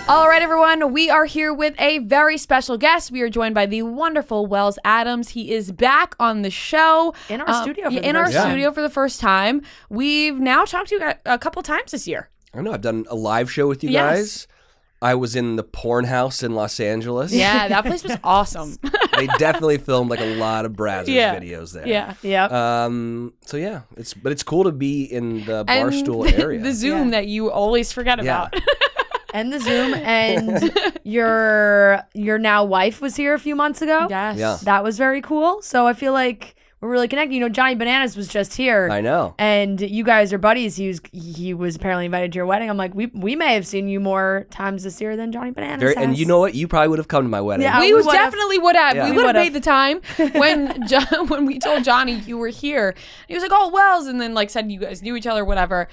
All right, everyone, we are here with a very special guest. We are joined by the wonderful Wells Adams. He is back on the show. In our studio for the first time. We've now talked to you a couple times this year. I know. I've done a live show with you guys. I was in the porn house in Los Angeles. Yeah, that place was awesome. They definitely filmed like a lot of Brazzers videos there. Yeah. So yeah, it's cool to be in the Barstool area. The Zoom that you always forget about. And the Zoom, and your now wife was here a few months ago. Yes. Yeah. That was very cool. So I feel like we're really connected. You know, Johnny Bananas was just here. I know. And you guys are buddies. He was apparently invited to your wedding. I'm like, we may have seen you more times this year than Johnny Bananas has. And you know what? You probably would have come to my wedding. Yeah. We would've. definitely would have. Yeah. We would have made the time when we told Johnny you were here. He was like, "Oh, Wells," and then like said you guys knew each other, whatever.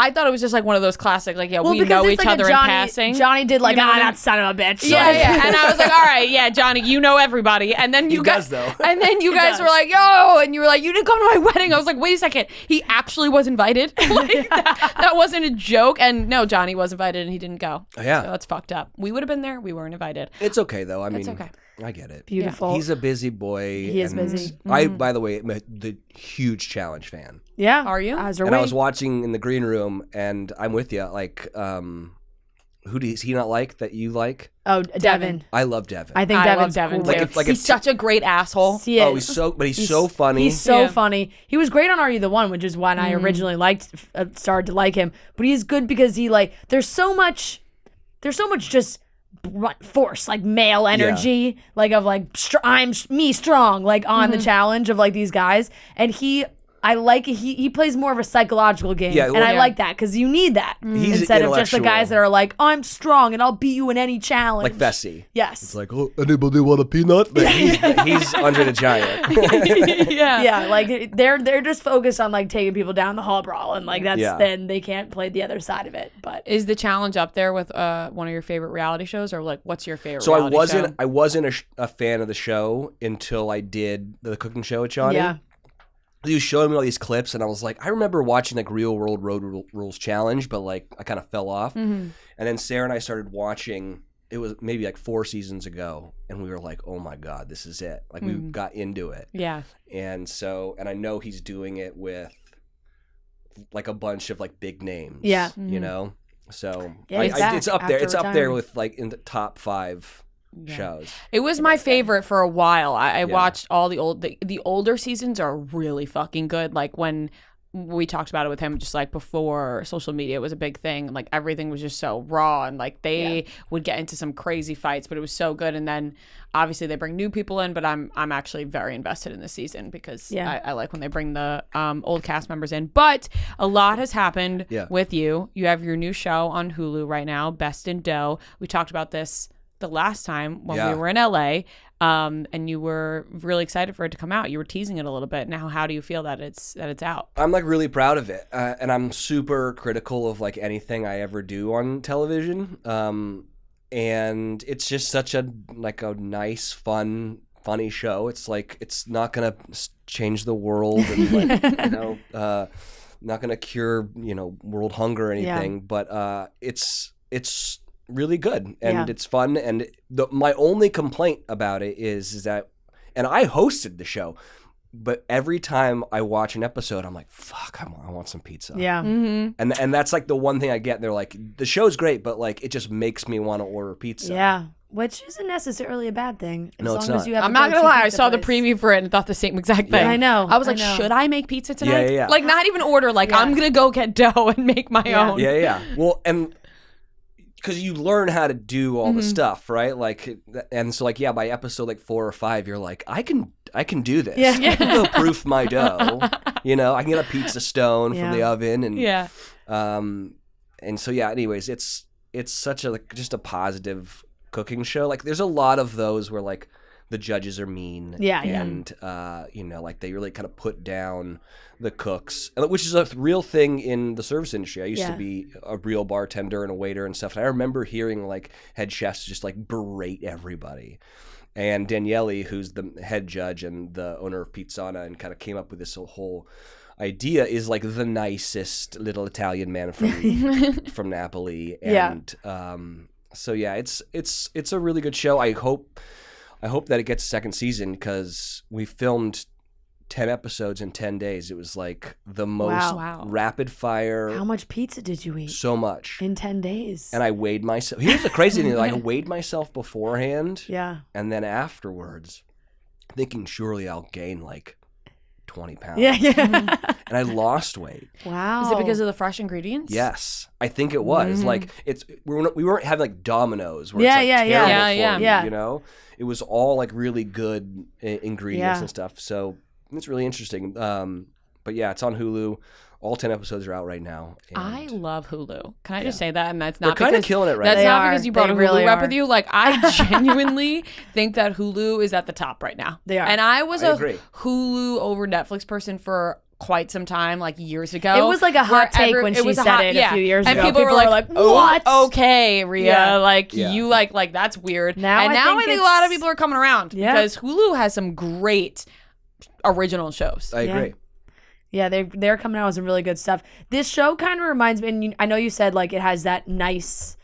I thought it was just like one of those classic, like, we know each other in passing. Johnny did like, you know that son of a bitch. Yeah. And I was like, all right, yeah, Johnny, you know everybody. And then you guys, though. And then you guys were like, yo, and you were like, you didn't come to my wedding. I was like, wait a second, he actually was invited. Like that wasn't a joke. And no, Johnny was invited and he didn't go. Yeah, so that's fucked up. We would have been there. We weren't invited. It's okay though. I mean, it's okay. I get it. Beautiful. He's a busy boy. He is busy. I, by the way, am the huge challenge fan. Yeah. Are you? As are And we. I was watching in the green room, and I'm with you. Like, who does he not like that you like? Oh, Devin. I love Devin. I think I Devin's love Devin great. too. He's such a great asshole. He is. Oh, he's so funny. He's so funny. He was great on Are You the One, which is when I originally started to like him. But he's good because he there's so much just force, like male energy, like of like I'm me strong, like on the challenge of like these guys, and I like he plays more of a psychological game, and I like that because you need that instead of just the guys that are like, I'm strong and I'll beat you in any challenge. Like Vessi. Yes. It's like, oh, anybody want a peanut? But he's Andre the Giant. Yeah, like they're just focused on like taking people down the hall brawl, and like then they can't play the other side of it. But is the challenge up there with one of your favorite reality shows, or like what's your favorite? So reality I wasn't a fan of the show until I did the cooking show with Johnny. Yeah. He was showing me all these clips, and I was like, I remember watching like Real World Road Rules Challenge, but like I kind of fell off. And then Sarah and I started watching. It was maybe like 4 seasons ago, and we were like, oh my God, this is it. Like we got into it. Yeah. And I know he's doing it with like a bunch of like big names. Yeah. You know? So it's up there. It's up there retiring. with like in the top 5 shows. It was my favorite for a while. I watched all the older seasons are really fucking good. Like when we talked about it with him, just like before social media was a big thing, like everything was just so raw, and like they would get into some crazy fights, but it was so good. And then obviously they bring new people in, but I'm actually very invested in this season because I like when they bring the old cast members in. But a lot has happened with you. You have your new show on Hulu right now, Best in Dough. We talked about this the last time when we were in LA, and you were really excited for it to come out. You were teasing it a little bit. Now, how do you feel that it's out? I'm like really proud of it, and I'm super critical of like anything I ever do on television. And it's just such a nice, fun, funny show. It's like it's not gonna change the world, and like not gonna cure world hunger or anything. But it's really good, and it's fun, and my only complaint about it is that, and I hosted the show, but every time I watch an episode, I'm like, fuck, I want some pizza. Yeah. And that's like the one thing I get. They're like, the show's great, but like it just makes me want to order pizza. Yeah. Which isn't necessarily a bad thing. No, it's not. I'm not gonna lie. I saw the preview for it and thought the same exact thing. Yeah, I know. I was like, should I make pizza tonight? Yeah. Like, not even order. Like, I'm gonna go get dough and make my own. Yeah. Well, and because you learn how to do all the stuff, right? Like, and so like, by episode like 4 or 5, you're like, I can do this. Yeah. I can go proof my dough. I can get a pizza stone from the oven, and and so anyways, it's such a just a positive cooking show. Like, there's a lot of those where like the judges are mean, and like they really kind of put down the cooks, which is a real thing in the service industry. I used to be a real bartender and a waiter and stuff, and I remember hearing like head chefs just like berate everybody. And Daniele, who's the head judge and the owner of Pizzana, and kind of came up with this whole idea, is like the nicest little Italian man from Napoli, and So yeah, it's a really good show. I hope that it gets a second season because we filmed 10 episodes in 10 days. It was like the most rapid fire. How much pizza did you eat? So much. In 10 days. And I weighed myself. Here's the crazy thing. I weighed myself beforehand. Yeah. And then afterwards, thinking surely I'll gain like 20 pounds. Yeah. And I lost weight. Wow. Is it because of the fresh ingredients? Yes. I think it was. Like we weren't having like Domino's where Yeah, it's like yeah, terrible for me, you know? It was all like really good ingredients and stuff. So it's really interesting. But yeah, it's on Hulu. All 10 episodes are out right now. I love Hulu. Can I just say that? And that's not They're kind of killing it right now. That's not because you brought a Hulu rep with you. Like, I genuinely think that Hulu is at the top right now. They are. And I was a Hulu over Netflix person for quite some time, like years ago. It was like a hot take when she said it a few years ago. And people were like, what? Okay, Rhea. Yeah. You like that's weird. Now I think a lot of people are coming around because Hulu has some great original shows. I agree. Yeah, they're coming out with some really good stuff. This show kind of reminds me, and I know you said like it has that nice,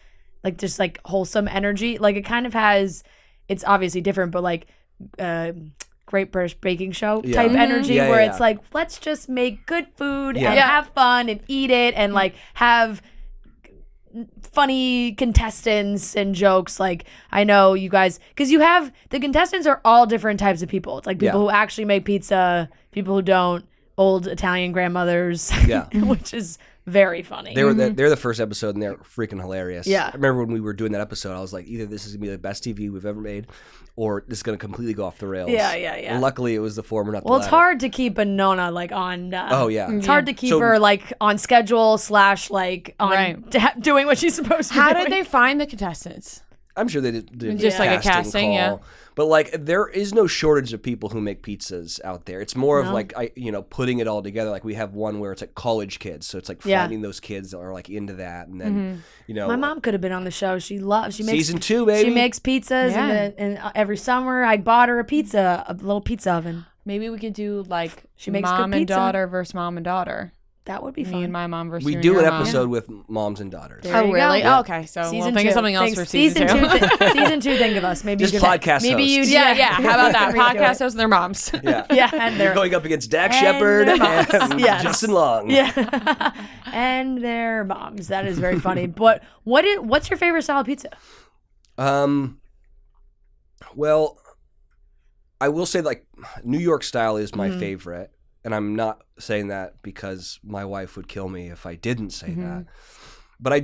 like just like wholesome energy. Like it kind of has, it's obviously different, but like Great British Baking Show type energy where it's like, let's just make good food and have fun and eat it and like have funny contestants and jokes. Like I know you guys, because you have the contestants are all different types of people. It's like people who actually make pizza, people who don't, old Italian grandmothers, which is very funny. They're the first episode and they're freaking hilarious. Yeah. I remember when we were doing that episode, I was like, either this is gonna be the best TV we've ever made, or this is gonna completely go off the rails. Yeah. And luckily, it was the former, not the Well, it's latter. hard to keep a Nona like on. It's hard to keep her like on schedule / like on doing what she's supposed to be doing. How did they find the contestants? I'm sure they did just like a casting, call. But like, there is no shortage of people who make pizzas out there. It's more of like, putting it all together. Like we have one where it's like college kids, so it's like finding those kids that are like into that, and then my mom could have been on the show. She makes season 2, baby. She makes pizzas, and every summer I bought her a little pizza oven. Maybe we could do like she makes mom good and pizza. daughter versus mom and daughter. That would be fun. Me and my mom versus we you do and an your episode with moms and daughters. Oh, really? Yeah. Oh, okay. So we'll think of something else for season 2. Season 2, think of us. Maybe just you could, podcast maybe hosts. You, How about that? Podcast hosts and their moms. And they're going up against Dak Shepard and Justin Long. Yeah. And their moms. That is very funny. But what's your favorite style of pizza? Well, I will say like New York style is my favorite. And I'm not saying that because my wife would kill me if I didn't say that. But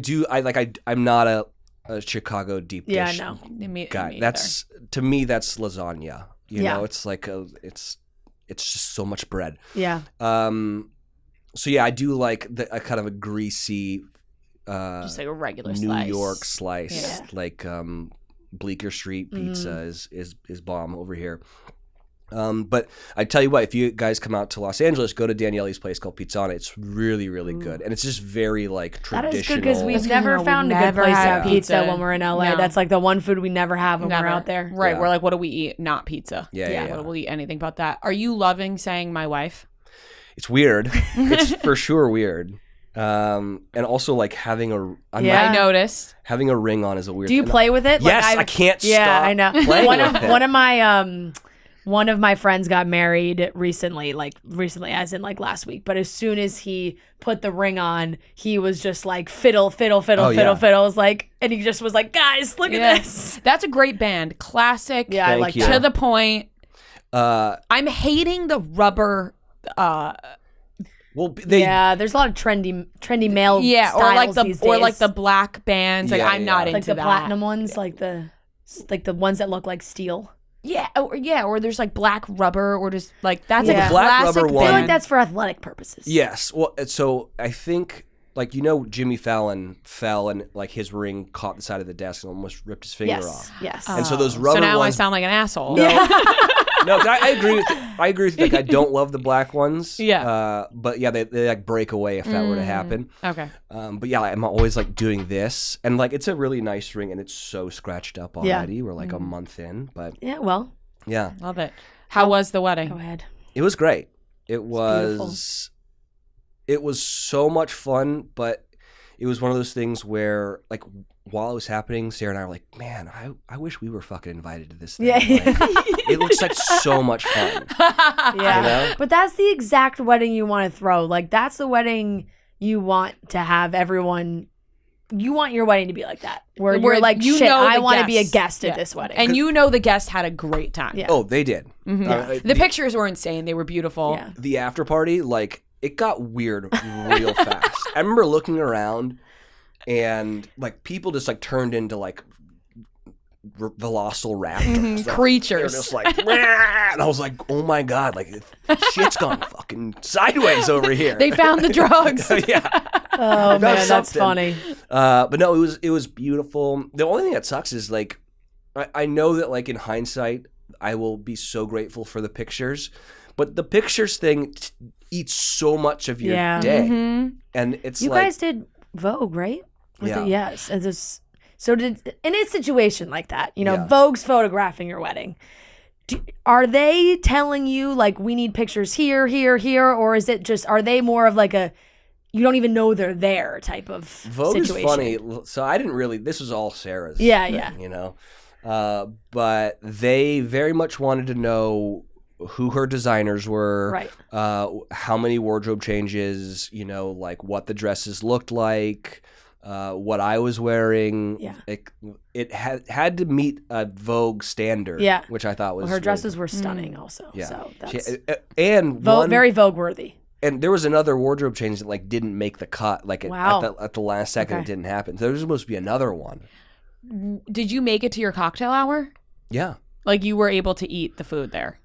I'm not a Chicago deep dish guy. Me that's to me that's lasagna. You know, it's like it's just so much bread. Yeah. So yeah, I do like a kind of a greasy just like a regular New slice. York slice. Like Bleecker Street pizza is bomb over here. But I tell you what, if you guys come out to Los Angeles, go to Daniele's place called Pizzana. It's really, really good, and it's just very like traditional. That is good because we've never found a good place to have pizza when we're in LA. No. That's like the one food we never have when we're out there. Right? We're like, what do we eat? Not pizza. Yeah. We'll eat anything but that. Are you loving saying my wife? It's weird. It's for sure weird. And also like having I noticed having a ring on is a weird. Do you play with it? Yes, I can't stop. Yeah, I know. Playing One of my friends got married recently as in like last week, but as soon as he put the ring on, he was just like fiddle, like, and he just was like, guys, look at this. That's a great band. Classic. Yeah, I like that. To the point. I'm hating the rubber there's a lot of trendy male styles or like the black bands. Like I'm not into like the that. platinum ones, like the ones that look like steel. Or there's like black rubber, or just like that's like a black classic rubber I one. feel like that's for athletic purposes. Yes. Well, so I think like Jimmy Fallon fell and like his ring caught the side of the desk and almost ripped his finger off. Yes. And so those rubber So now ones, I sound like an asshole. No, I agree with you. Like I don't love the black ones. Yeah. But yeah, they like break away if that were to happen. Okay. But yeah, I'm always like doing this, and like it's a really nice ring, and it's so scratched up already. Yeah. We're like a month in, but yeah, well, yeah, love it. How was the wedding? Go ahead. It was great. It was so much fun, but it was one of those things where like while it was happening, Sarah and I were like, man, I wish we were fucking invited to this thing. Yeah. It looks like so much fun. Yeah. You know? But that's the exact wedding you want to throw. Like, that's the wedding you want to have everyone. You want your wedding to be like that. Where you're like, shit, I want to be a guest at this wedding. And you know the guests had a great time. Yeah. Oh, they did. Mm-hmm. The pictures were insane. They were beautiful. Yeah. The after party, like, it got weird real fast. I remember looking around and, like, people just, like, turned into, like, colossal raptors. Creatures. They're just like, and I was like, oh my God, like, shit's gone fucking sideways over here. They found the drugs. Yeah. Oh, man, that's funny. But no, it was beautiful. The only thing that sucks is, like, I know that, like, in hindsight, I will be so grateful for the pictures, but the pictures thing eats so much of your day. Mm-hmm. And it's you guys did Vogue, right? Yes. So did in a situation like that, you know, Vogue's photographing your wedding. Are they telling you, like, we need pictures here, here, here, or is it just, are they more of like a, you don't even know they're there type of Vogue situation? Is funny. So I didn't really, this was all Sarah's. Yeah. You know, but they very much wanted to know who her designers were, right? How many wardrobe changes, you know, like what the dresses looked like, what I was wearing. Yeah. It had to meet a Vogue standard, which I thought was her dresses were stunning also. Yeah. So that's very Vogue worthy. And there was another wardrobe change that, like, didn't make the cut, like at the last second. It didn't happen. So there was supposed to be another one. Did you make it to your cocktail hour? Yeah. Like, you were able to eat the food there?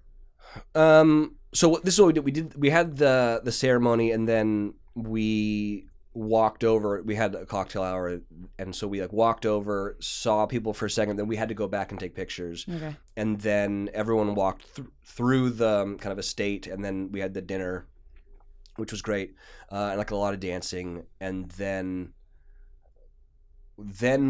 So this is what we did. We had the ceremony, and then we walked over. We had a cocktail hour, and so we, like, walked over, saw people for a second, then we had to go back and take pictures. Okay. And then everyone walked through the kind of estate, and then we had the dinner, which was great, and, like, a lot of dancing, and then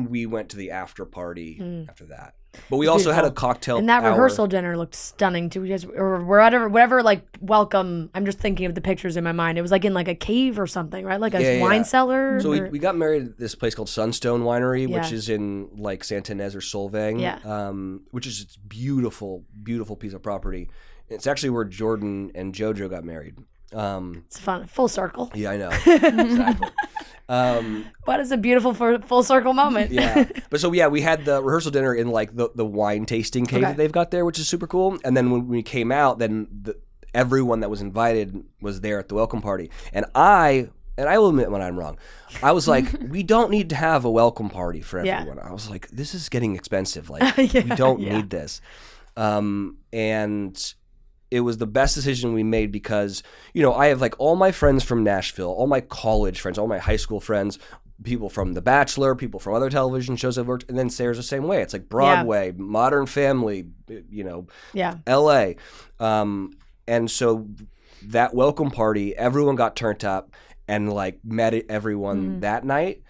we went to the after party after that. But we also had a cocktail and that hour. rehearsal dinner looked stunning too. You guys, or whatever, like, welcome. I'm just thinking of the pictures in my mind. It was like in like a cave or something, right? Like a wine cellar. So we got married at this place called Sunstone Winery, which is in, like, Santa Ynez or Solvang, which is a beautiful, beautiful piece of property. It's actually where Jordan and JoJo got married. It's fun, full circle. Yeah, I know. Exactly. But it's a beautiful full circle moment. Yeah. But so, we had the rehearsal dinner in, like, the wine tasting cave that they've got there, which is super cool. And then when we came out, then everyone that was invited was there at the welcome party. And I will admit when I'm wrong, I was like, we don't need to have a welcome party for everyone. I was like, this is getting expensive. Like, we don't need this. And it was the best decision we made because, you know, I have, like, all my friends from Nashville, all my college friends, all my high school friends, people from The Bachelor, people from other television shows I've worked, and then Sarah's the same way. It's like Broadway, Modern Family, you know, L.A. And so that welcome party, everyone got turned up and, like, met everyone that night.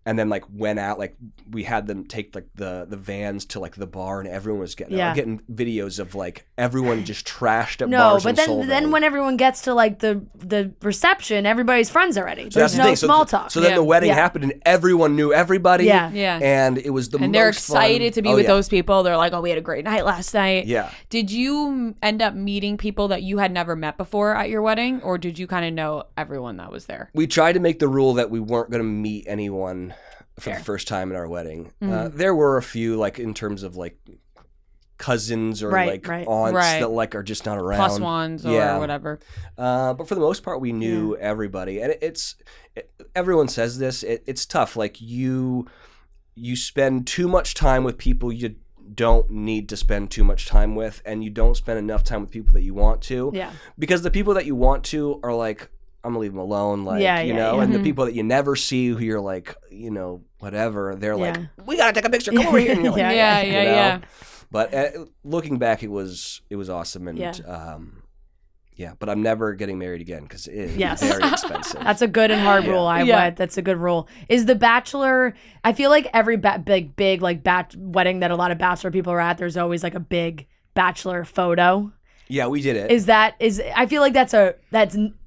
And then, like, went out, like, we had them take, like, the vans to, like, the bar, and everyone was getting videos of, like, everyone just trashed at bars. No, but then when everyone gets to, like, the reception, everybody's friends already. So there's no small talk. So then the wedding happened, and everyone knew everybody. Yeah. And it was the most And they're excited fun. to be with those people. They're like, oh, we had a great night last night. Yeah. Did you end up meeting people that you had never met before at your wedding, or did you kind of know everyone that was there? We tried to make the rule that we weren't going to meet anyone for the first time at our wedding. There were a few, like, in terms of, like, cousins or aunts that, like, are just not around. Plus ones or whatever. But for the most part, we knew everybody. And everyone says this. It's tough. Like, you spend too much time with people you don't need to spend too much time with, and you don't spend enough time with people that you want to. Yeah. Because the people that you want to are like, I'm gonna leave them alone, like, you know, and the people that you never see who you're like, you know, whatever, they're like, we gotta take a picture, come over here. And you're like, yeah. But looking back, it was awesome, and but I'm never getting married again because it is very expensive. That's a good and hard rule. That's a good rule. Is the Bachelor? I feel like every big like wedding that a lot of Bachelor people are at, there's always, like, a big Bachelor photo. Yeah, we did it. I feel like that's a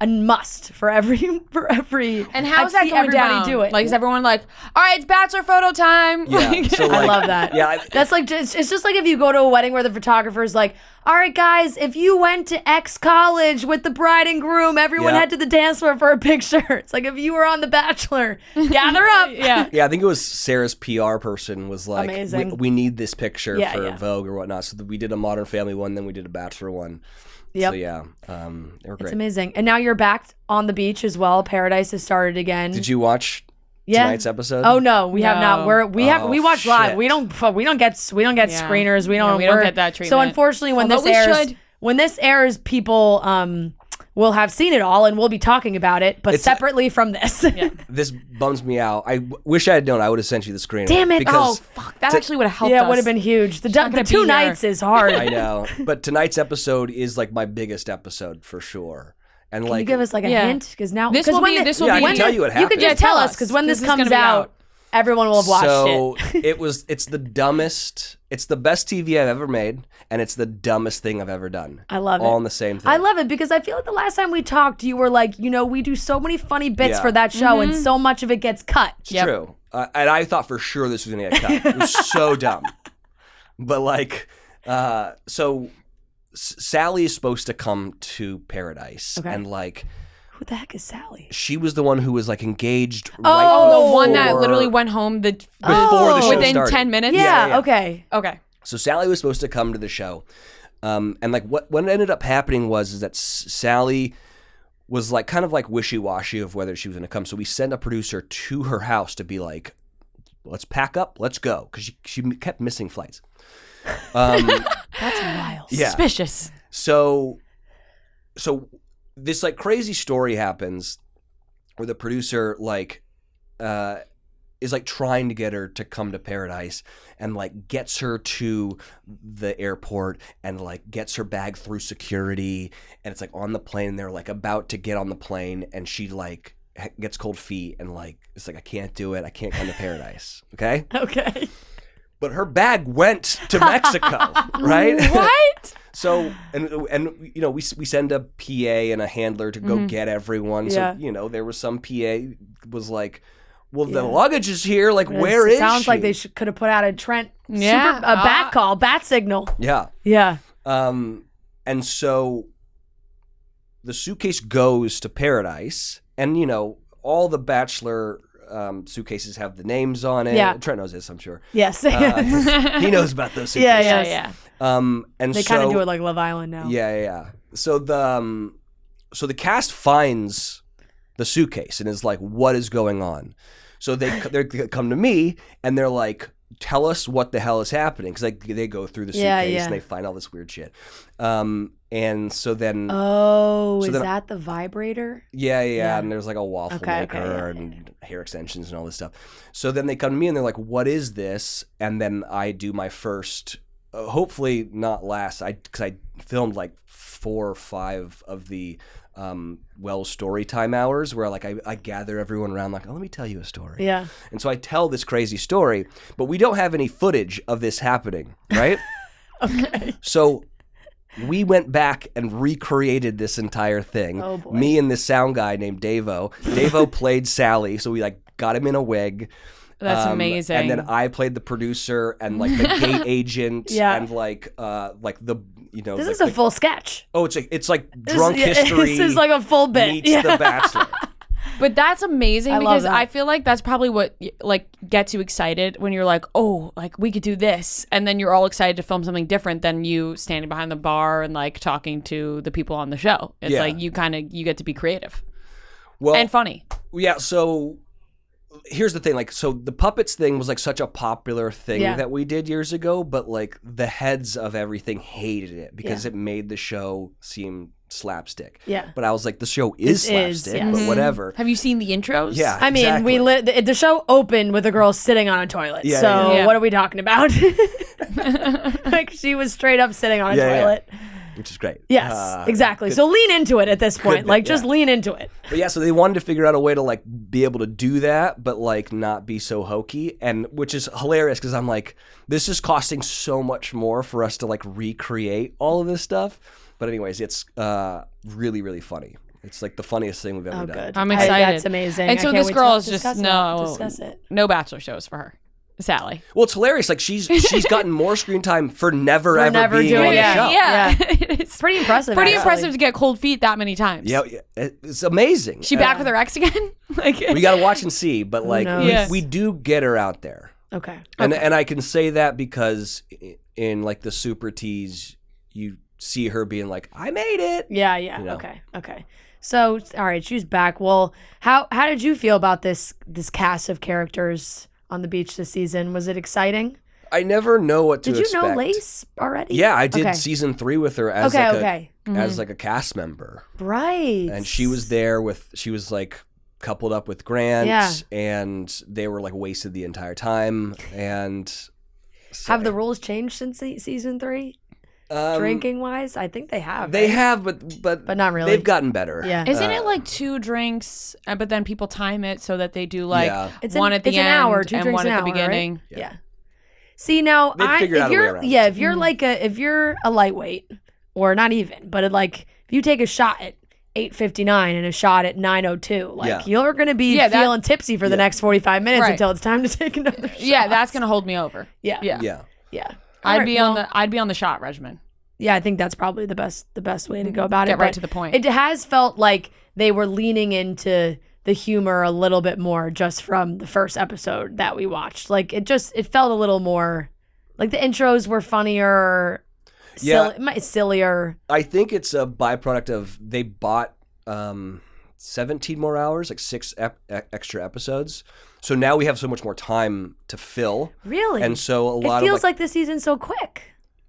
must for every. And how's that going down? Do it. Like, is everyone like, all right, it's bachelor photo time? Yeah, so I love that. Yeah, that's like it's just like if you go to a wedding where the photographer's like, all right, guys, if you went to X college with the bride and groom, everyone head to the dance floor for a picture. It's like if you were on The Bachelor, gather up. Yeah, I think it was Sarah's PR person was like, amazing. We need this picture for Vogue or whatnot. So we did a Modern Family one, then we did a Bachelor one. Yep. So yeah, they were great. It's amazing. And now you're back on the beach as well. Paradise has started again. Did you watch tonight's episode? Oh no, we have not. We watch live. We don't get screeners. We don't get that treatment. So unfortunately, when this airs, people will have seen it all and we'll be talking about it, but separately from this. This bums me out. I wish I had known. I would have sent you the screener. Damn it! Oh fuck! That actually would have helped. Yeah, it would have been huge. The 2 nights is hard. I know, but tonight's episode is like my biggest episode for sure. And Can you give us like a hint? Because now this will be. I can tell you what happened. You could just tell us because when this comes out, everyone will have watched it. It's the dumbest. It's the best TV I've ever made, and it's the dumbest thing I've ever done. I love it. All in the same thing. I love it because I feel like the last time we talked, you were like, we do so many funny bits for that show, and so much of it gets cut. It's true. And I thought for sure this was going to get cut. It was so dumb. But like, so Sally is supposed to come to Paradise, and like, who the heck is Sally? She was the one who was like engaged. The one that literally went home before the show within started. 10 minutes. Yeah. Okay. So Sally was supposed to come to the show, and like what ended up happening was that Sally was like kind of like wishy-washy of whether she was going to come. So we sent a producer to her house to be like, let's pack up, let's go, because she kept missing flights. That's wild. Yeah. Suspicious. So this like crazy story happens where the producer like is like trying to get her to come to Paradise and like gets her to the airport and like gets her bag through security, and it's like on the plane and they're like about to get on the plane and she like gets cold feet and like it's like I can't do it, I can't come to Paradise. Okay. But her bag went to Mexico, right? What? So and we send a PA and a handler to go get everyone. So there was some PA was like, well, the luggage is here. Like, where is she? Sounds like they could have put out a bat call, bat signal. Yeah. And so the suitcase goes to Paradise, and all the Bachelor suitcases have the names on it. Yeah. Trent knows this, I'm sure. Yes. He knows about those suitcases. Yeah. And they kind of do it like Love Island now. Yeah. So the cast finds the suitcase and is like, what is going on? So they come to me and they're like, tell us what the hell is happening, because they go through the suitcase and they find all this weird shit. And so then is that the vibrator? Yeah. And there's like a waffle maker and hair extensions and all this stuff. So then they come to me and they're like, what is this? And then I do my first, hopefully not last, because I filmed like 4 or 5 of the story time hours where like I gather everyone around like, oh, let me tell you a story. Yeah. And so I tell this crazy story, but we don't have any footage of this happening, right? Okay. So we went back and recreated this entire thing. Oh boy. Me and this sound guy named Davo. Davo played Sally, so we like got him in a wig. That's amazing. And then I played the producer and like the gate agent and like the This is a full sketch. Oh, it's like drunk history. This is like a full bit. Meets The Bachelor. But that's amazing because that. I feel like that's probably what like gets you excited when you're like, oh, like we could do this, and then you're all excited to film something different than you standing behind the bar and like talking to the people on the show. It's like you get to be creative, and funny. Yeah. So here's the thing, like, so the puppets thing was like such a popular thing that we did years ago, but like the heads of everything hated it because it made the show seem slapstick. Yeah. But I was like, the show is slapstick, but whatever. Have you seen the intros? Yeah. I mean, exactly. the show opened with a girl sitting on a toilet. Yeah, so what are we talking about? Like she was straight up sitting on a toilet. which is great. Yes, exactly. So lean into it at this point. Like, just lean into it. But yeah, so they wanted to figure out a way to like be able to do that, but like not be so hokey, and which is hilarious because I'm like, this is costing so much more for us to like recreate all of this stuff. But anyways, it's really, really funny. It's like the funniest thing we've ever done. Good. I'm excited. That's amazing. And so this girl is just no Bachelor shows for her. Sally. Well, it's hilarious. Like she's gotten more screen time for never being on the show. Yeah. It's pretty impressive. Pretty impressive to get cold feet that many times. Yeah, it's amazing. She back with her ex again? Like we got to watch and see, but like we do get her out there. Okay. And I can say that because in like the Super Tease, you see her being like, "I made it." Yeah. You know? Okay. So, all right, she's back. Well, how did you feel about this cast of characters on the beach this season? Was it exciting? I never know what to expect. Did you know Lace already? Yeah, I did season 3 with her as as like a cast member. Right. And she was there she was like coupled up with Grant and they were like wasted the entire time. And so, have the rules changed since season 3? Drinking wise, I think they have. They have, but not really. They've gotten better. Yeah. Isn't it like 2 drinks, but then people time it so that they do like one at the end, an hour, 2 and drinks one an at hour, the beginning? Right? Yeah. See now, if you're a lightweight, or not even, but if you take a shot at 8:59 and a shot at 9:02, you're gonna be feeling tipsy for the next 45 minutes until it's time to take another shot. Yeah, that's gonna hold me over. Yeah. I'd be on the shot regimen. Yeah, I think that's probably the best way to go about it. Get right to the point. It has felt like they were leaning into the humor a little bit more just from the first episode that we watched. Like it felt a little more like the intros were funnier, sillier. I think it's a byproduct of they bought 17 more hours, like 6 extra episodes. So now we have so much more time to fill. Really? And so it feels like this season's so quick.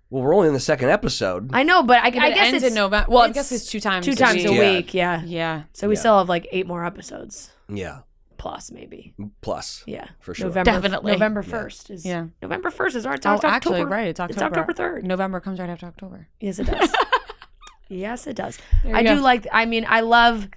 Well, we're only in the 2nd episode. I know, but I guess it's in November. Well, I guess it's 2 times. 2 times a week. Yeah. Yeah. So we still have like 8 more episodes. Yeah. Plus, maybe. Plus. Yeah. For sure. Definitely. November 1st is. Yeah. November 1st is our October. Actually, right. It's October. It's October 3rd. November comes right after October. Yes, it does. Yes, it does. I love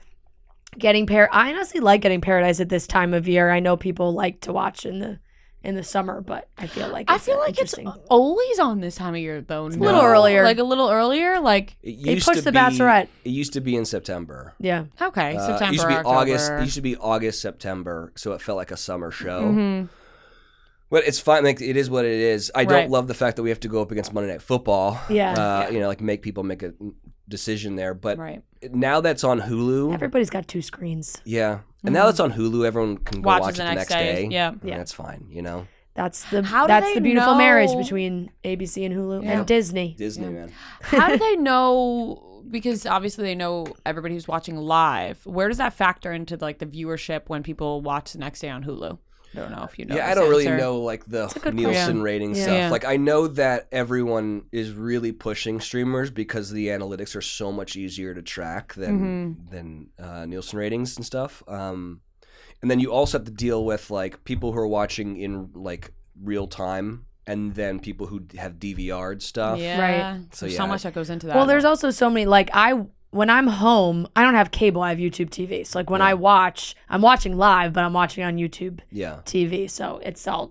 getting I honestly like getting Paradise at this time of year. I know people like to watch in the summer, but I feel like it's always on this time of year though. It's a little earlier. Like a little earlier. Like they pushed The Bachelorette. It used to be in September. Yeah. Okay. September. It used to be October. August. It used to be August, September, so it felt like a summer show. Mm-hmm. But it's fine. Like it is what it is. I don't love the fact that we have to go up against Monday Night Football. Yeah. You know, like make people make a decision there. But now that's on Hulu. Everybody's got 2 screens. Yeah. And now that's on Hulu. Everyone can go watch it the next day. Yeah. And that's fine. You know. That's the beautiful marriage between ABC and Hulu and Disney. Disney, man. How do they know? Because obviously they know everybody who's watching live. Where does that factor into like the viewership when people watch the next day on Hulu? I don't know if you know. Yeah, I don't really know like the Nielsen rating stuff. Yeah. Like I know that everyone is really pushing streamers because the analytics are so much easier to track than Nielsen ratings and stuff. And then you also have to deal with like people who are watching in like real time, and then people who have DVR'd stuff. Yeah, right. So much that goes into that. Well, there's also so many like when I'm home, I don't have cable. I have YouTube TV. So like when I watch, I'm watching live, but I'm watching on YouTube TV. So it's all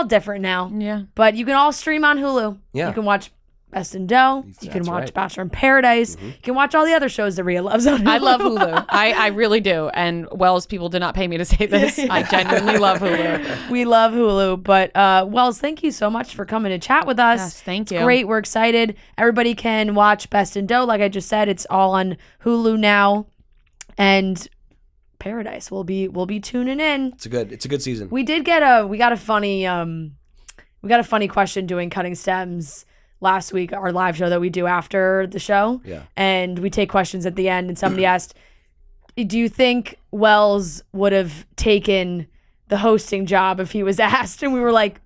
different now. Yeah. But you can all stream on Hulu. Yeah. You can watch Best in Dough. You can watch Bachelor in Paradise. Mm-hmm. You can watch all the other shows that Rhea loves on Hulu. I love Hulu. I really do. And Wells, people did not pay me to say this. I genuinely love Hulu. We love Hulu. But Wells, thank you so much for coming to chat with us. Yes, thank you. It's great. We're excited. Everybody can watch Best in Dough. Like I just said, it's all on Hulu now. And Paradise. We'll be tuning in. It's a good season. We got a funny question doing Cutting Stems last week, our live show that we do after the show. Yeah. And we take questions at the end, and somebody asked, do you think Wells would have taken the hosting job if he was asked? And we were like,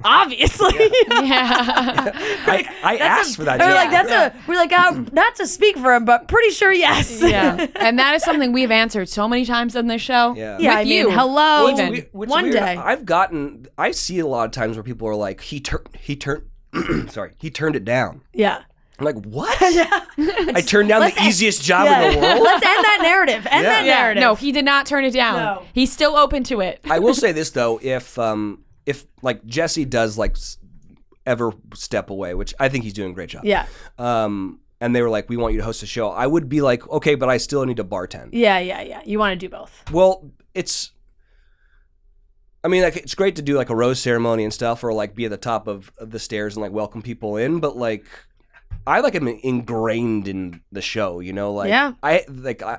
obviously. Yeah. I asked for that job. We're like, not to speak for him, but pretty sure yes. Yeah. And that is something we've answered so many times on this show. Yeah. With you. Hello. Even. One day. I see a lot of times where people are like, he turned it down. Yeah. I'm like, what? I turned down the easiest job in the world? Let's end that narrative. End that narrative. No, he did not turn it down. No. He's still open to it. I will say this, though. If like Jesse does like ever step away, which I think he's doing a great job. Yeah. And they were like, we want you to host a show. I would be like, okay, but I still need to bartend. Yeah. You want to do both. Well, I mean, like, it's great to do like a rose ceremony and stuff, or like be at the top of the stairs and like welcome people in. But like, I like am ingrained in the show, you know. Like,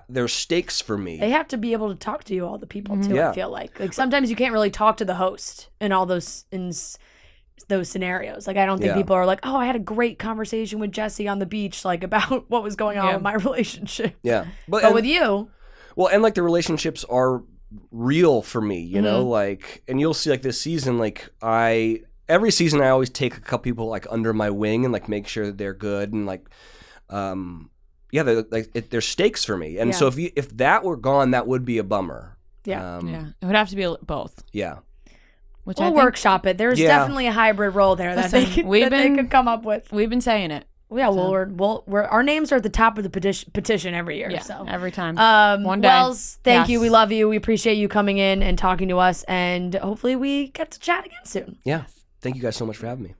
there's stakes for me. They have to be able to talk to you, all the people too. Yeah. I feel like sometimes you can't really talk to the host in all those scenarios. Like, I don't think people are like, oh, I had a great conversation with Jesse on the beach, like about what was going on with my relationship. Yeah, but with you, well, and like the relationships are real for me, you know, like, and you'll see like this season, like every season I always take a couple people like under my wing and like make sure that they're good and like, there's stakes for me, and so if that were gone, that would be a bummer. Yeah, it would have to be both. Yeah. Which we'll workshop it. There's definitely a hybrid role there that they could come up with. We've been saying it. Yeah, well, our names are at the top of the petition every year. Yeah, so every time. One day. Wells, thank you. We love you. We appreciate you coming in and talking to us, and hopefully we get to chat again soon. Yeah. Thank you guys so much for having me.